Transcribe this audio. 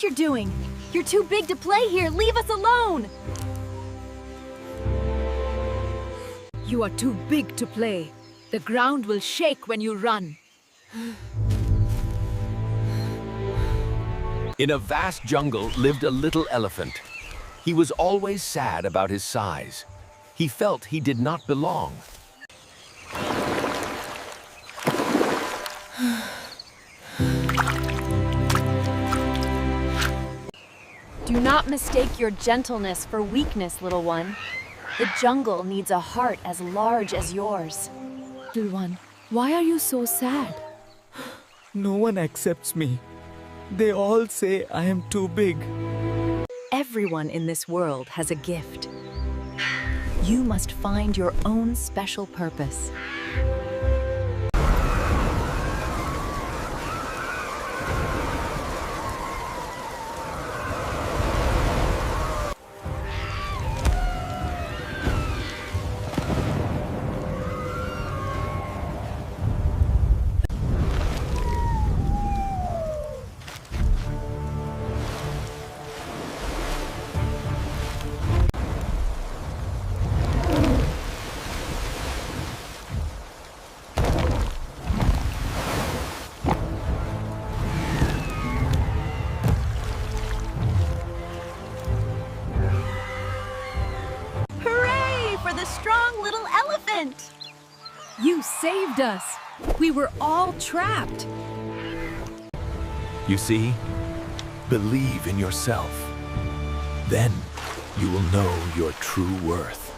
what you're doing. You're too big to play here. Leave us alone. You are too big to play. The ground will shake when you run. In a vast jungle lived a little elephant. He was always sad about his size. He felt he did not belong. Do not mistake your gentleness for weakness, little one. The jungle needs a heart as large as yours. Little one, why are you so sad? No one accepts me. They all say I am too big. Everyone in this world has a gift. You must find your own special purpose. The strong little elephant! You saved us. We were all trapped. You see? Believe in yourself. Then you will know your true worth.